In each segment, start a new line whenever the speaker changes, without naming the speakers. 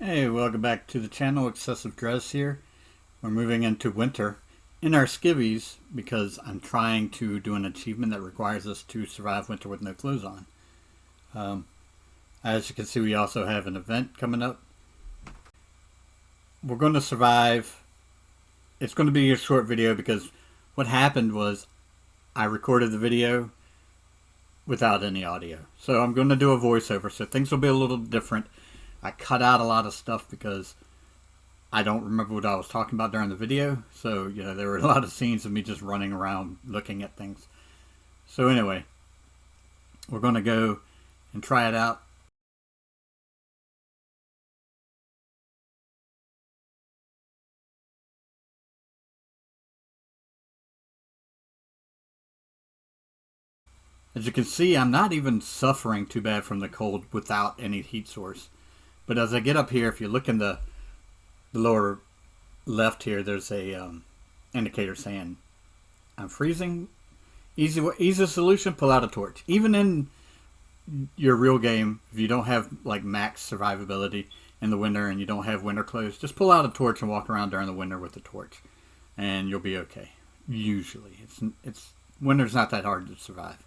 Hey, welcome back to the channel. Excessive Dress here. We're moving into winter in our skivvies because I'm trying to do an achievement that requires us to survive winter with no clothes on. As you can see, we also have an event coming up. We're going to survive. It's going to be a short video because what happened was I recorded the video without any audio. So I'm going to do a voiceover, so things will be a little different. I cut out a lot of stuff because I don't remember what I was talking about during the video. So, there were a lot of scenes of me just running around looking at things. So anyway, we're going to go and try it out. As you can see, I'm not even suffering too bad from the cold without any heat source. But as I get up here, if you look in the lower left here, there's a indicator saying I'm freezing. Easy solution, pull out a torch. Even in your real game, if you don't have like max survivability in the winter and you don't have winter clothes, just pull out a torch and walk around during the winter with the torch, and you'll be okay. Usually, it's winter's not that hard to survive.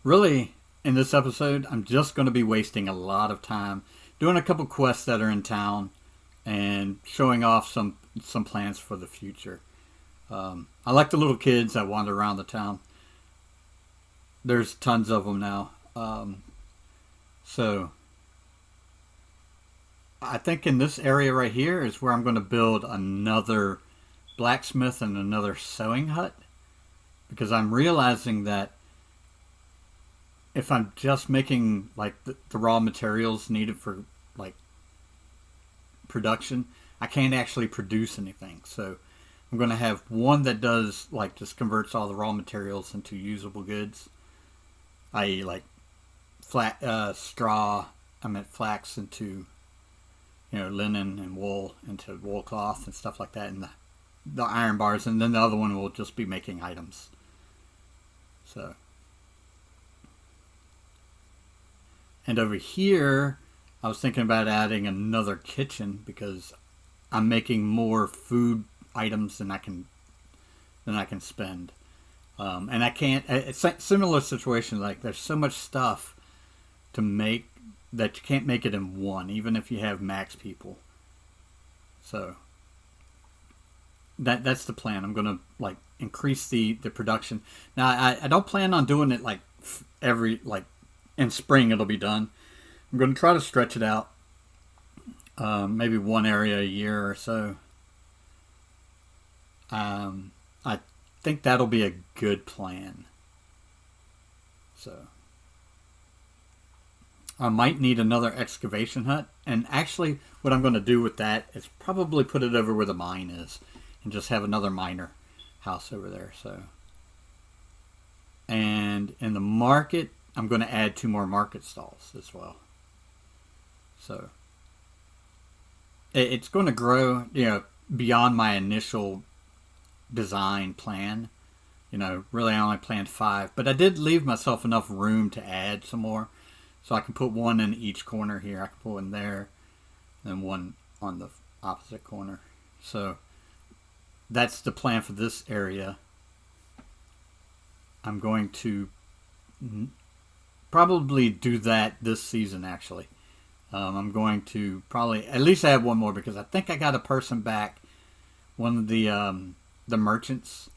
Really, in this episode, I'm just going to be wasting a lot of time doing a couple quests that are in town and showing off some plans for the future. I like the little kids that wander around the town. There's tons of them now. So I think in this area right here is where I'm going to build another blacksmith and another sewing hut, because I'm realizing that if I'm just making like the raw materials needed for like production, I can't actually produce anything. So I'm going to have one that does like just converts all the raw materials into usable goods, i.e. like straw, I meant flax into linen, and wool into wool cloth and stuff like that, and the iron bars, and then the other one will just be making items. So. And over here, I was thinking about adding another kitchen because I'm making more food items than I can spend. And I can't. It's a similar situation. Like there's so much stuff to make that you can't make it in one, even if you have max people. So that's the plan. I'm gonna like increase the production. Now I don't plan on doing it like every in spring it'll be done. I'm going to try to stretch it out, maybe one area a year or so. I think that'll be a good plan. So I might need another excavation hut, and actually what I'm going to do with that is probably put it over where the mine is and just have another miner house over there. So, and in the market, I'm going to add 2 more market stalls as well. So it's going to grow, beyond my initial design plan. Really I only planned 5, but I did leave myself enough room to add some more. So I can put one in each corner here. I can put one there, and one on the opposite corner. So that's the plan for this area. I'm going to probably do that this season, actually. I'm going to probably at least add one more because I think I got a person back, one of the merchants,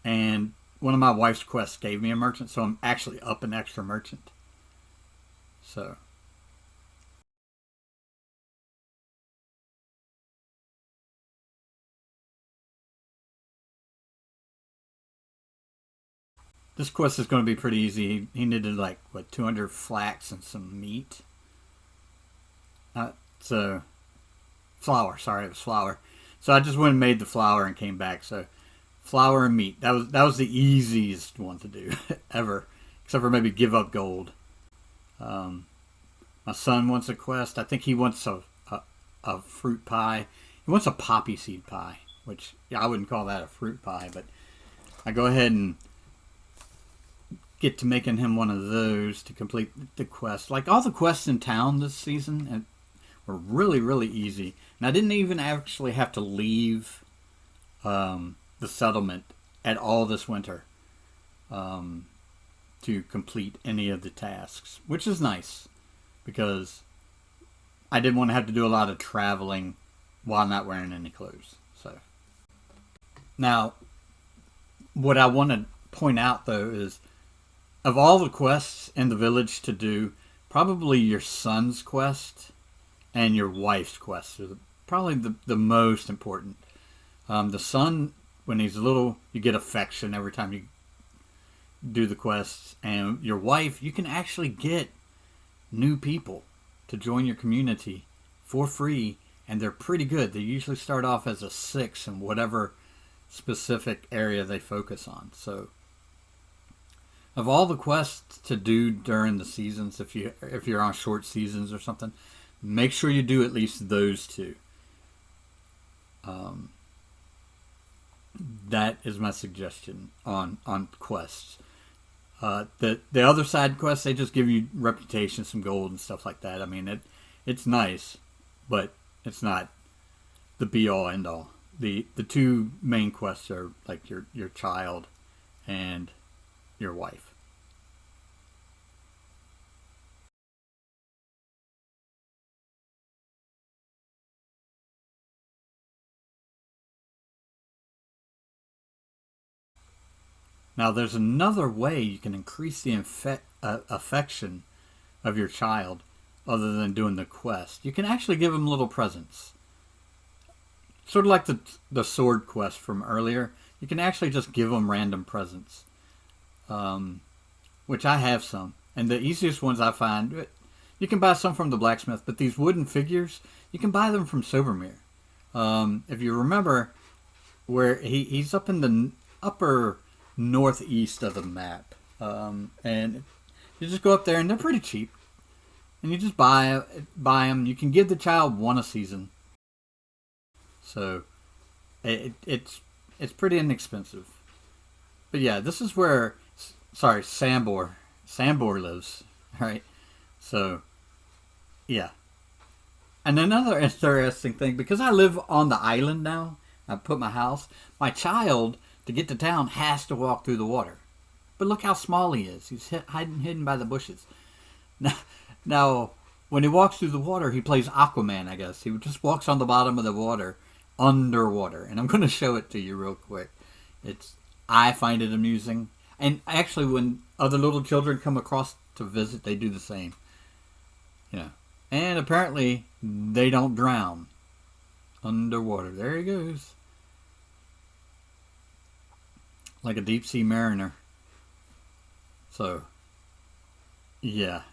and one of my wife's quests gave me a merchant, so I'm actually up an extra merchant. So this quest is going to be pretty easy. He needed 200 flax and some meat. So flour. Sorry, it was flour. So I just went and made the flour and came back. So flour and meat. That was the easiest one to do ever, except for maybe give up gold. My son wants a quest. I think he wants a fruit pie. He wants a poppy seed pie, which I wouldn't call that a fruit pie, but I go ahead and get to making him one of those to complete the quest. Like all the quests in town this season were really, really easy. And I didn't even actually have to leave the settlement at all this winter to complete any of the tasks, which is nice because I didn't want to have to do a lot of traveling while not wearing any clothes. So now, what I want to point out though is, of all the quests in the village to do, probably your son's quest and your wife's quest are probably the most important. The son, when he's little, you get affection every time you do the quests. And your wife, you can actually get new people to join your community for free. And they're pretty good. They usually start off as a 6 in whatever specific area they focus on. So of all the quests to do during the seasons, if you're on short seasons or something, make sure you do at least those two. That is my suggestion on quests. The other side quests, they just give you reputation, some gold and stuff like that. I mean, it's nice, but it's not the be all end all. The two main quests are like your child and your wife. Now, there's another way you can increase the affection of your child other than doing the quest. You can actually give them little presents. Sort of like the sword quest from earlier. You can actually just give them random presents. Which I have some. And the easiest ones I find, you can buy some from the blacksmith, but these wooden figures, you can buy them from Silvermere. If you remember, where he's up in the upper northeast of the map. And you just go up there, and they're pretty cheap. And you just buy them. You can give the child one a season. So it's pretty inexpensive. But yeah, this is where, Sambor lives, right? So, yeah. And another interesting thing, because I live on the island now, I put my house, my child, to get to town, has to walk through the water. But look how small he is. He's hidden by the bushes. Now, when he walks through the water, he plays Aquaman, I guess. He just walks on the bottom of the water, underwater. And I'm going to show it to you real quick. I find it amusing. And actually, when other little children come across to visit, they do the same. And apparently, they don't drown underwater. There he goes. Like a deep sea mariner. So, yeah.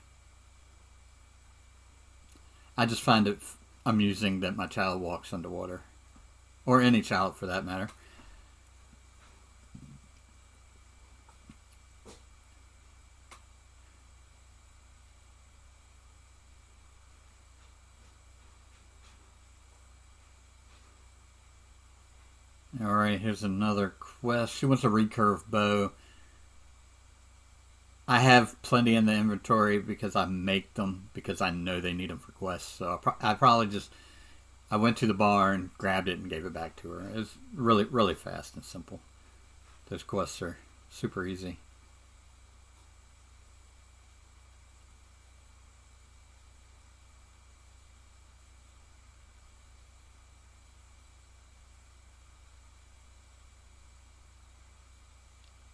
I just find it amusing that my child walks underwater. Or any child, for that matter. Alright, here's another quest. She wants a recurve bow. I have plenty in the inventory because I make them, because I know they need them for quests. So I went to the bar and grabbed it and gave it back to her. It's really, really fast and simple. Those quests are super easy.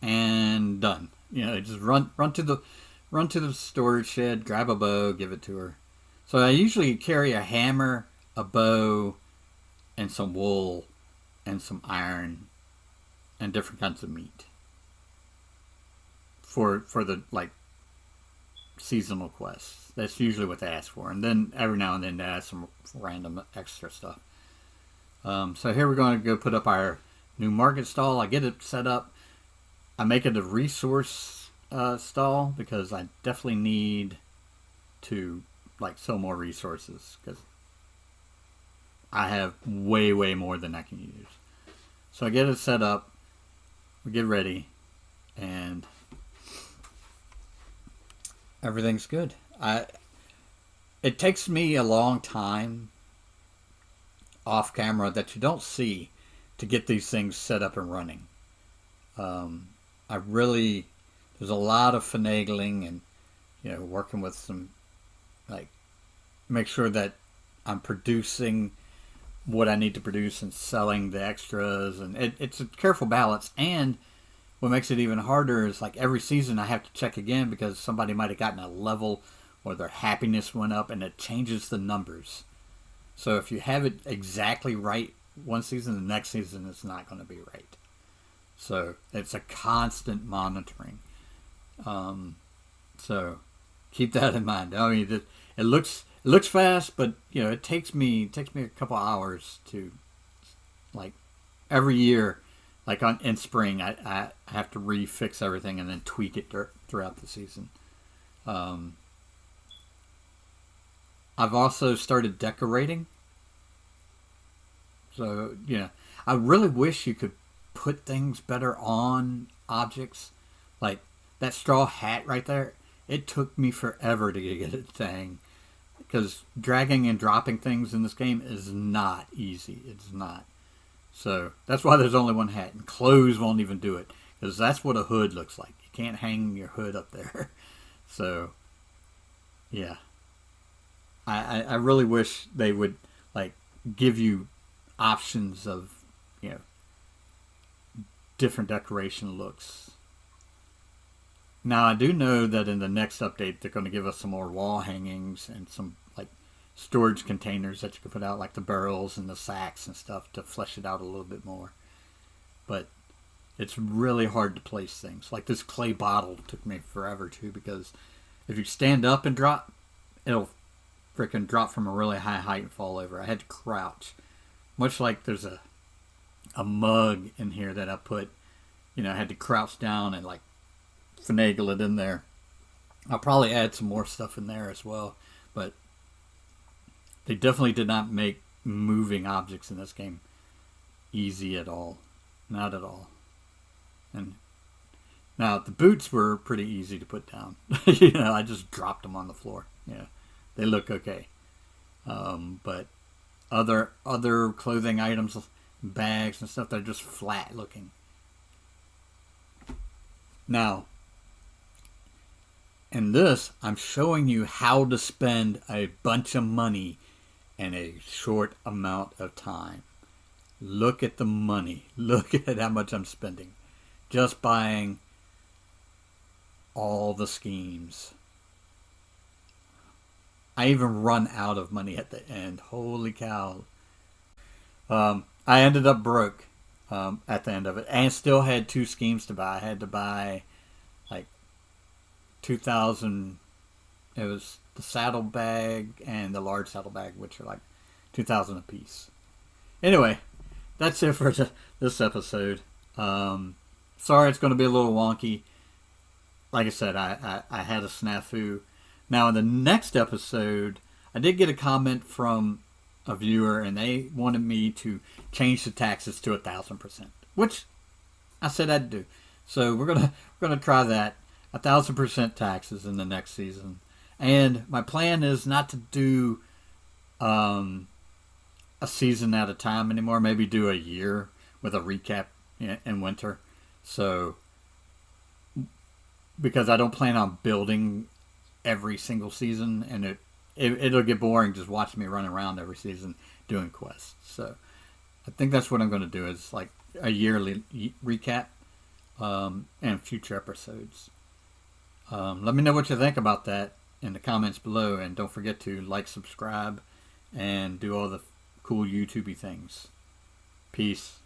And done. Just run to the storage shed, grab a bow, give it to her. So I usually carry a hammer, a bow, and some wool, and some iron, and different kinds of meat for the seasonal quests. That's usually what they ask for, and then every now and then they ask some random extra stuff. So here we're going to go put up our new market stall. I get it set up. I make it a resource stall because I definitely need to sell more resources because I have way, way more than I can use. So I get it set up, we get ready, and Everything's good. It takes me a long time off camera that you don't see to get these things set up and running. I really there's a lot of finagling and working with some like make sure that I'm producing what I need to produce and selling the extras, and it's a careful balance. And what makes it even harder is like every season I have to check again because somebody might have gotten a level or their happiness went up and it changes the numbers. So if you have it exactly right one season, the next season it's not going to be right. So it's a constant monitoring. So keep that in mind. I mean, it looks fast, but it takes me a couple hours to, like, every year, like in spring, I have to refix everything and then tweak it throughout the season. I've also started decorating. So I really wish you could put things better on objects, like that straw hat right there. It took me forever to get it thing. Because dragging and dropping things in this game is not easy. It's not. So that's why there's only one hat. And clothes won't even do it. Because that's what a hood looks like. You can't hang your hood up there. So, yeah. I really wish they would, like, give you options of, different decoration looks. Now, I do know that in the next update, they're going to give us some more wall hangings and some, like, storage containers that you can put out, like the barrels and the sacks and stuff, to flesh it out a little bit more. But it's really hard to place things. Like this clay bottle took me forever, too, because if you stand up and drop, it'll freaking drop from a really high height and fall over. I had to crouch. Much like there's a mug in here that I put, I had to crouch down and, like, finagle it in there. I'll probably add some more stuff in there as well, but they definitely did not make moving objects in this game easy at all. Not at all. And now the boots were pretty easy to put down. I just dropped them on the floor. Yeah, they look okay. But other clothing items, bags and stuff, they're just flat looking. Now, in this, I'm showing you how to spend a bunch of money in a short amount of time. Look at the money. Look at how much I'm spending. Just buying all the schemes. I even run out of money at the end. Holy cow. I ended up broke at the end of it, and still had 2 schemes to buy. I had to buy like 2,000. It was the saddlebag and the large saddlebag, which are like 2,000 a piece. Anyway, that's it for this episode. Sorry it's going to be a little wonky. Like I said, I had a snafu. Now, in the next episode, I did get a comment from a viewer, and they wanted me to change the taxes to 1,000%, which I said I'd do. So we're gonna try that, 1,000% taxes in the next season. And my plan is not to do a season at a time anymore. Maybe do a year with a recap in winter. So because I don't plan on building every single season, and it'll get boring just watching me run around every season doing quests. So I think that's what I'm going to do, is like a yearly recap and future episodes. Let me know what you think about that in the comments below, and don't forget to like, subscribe, and do all the cool YouTubey things. Peace.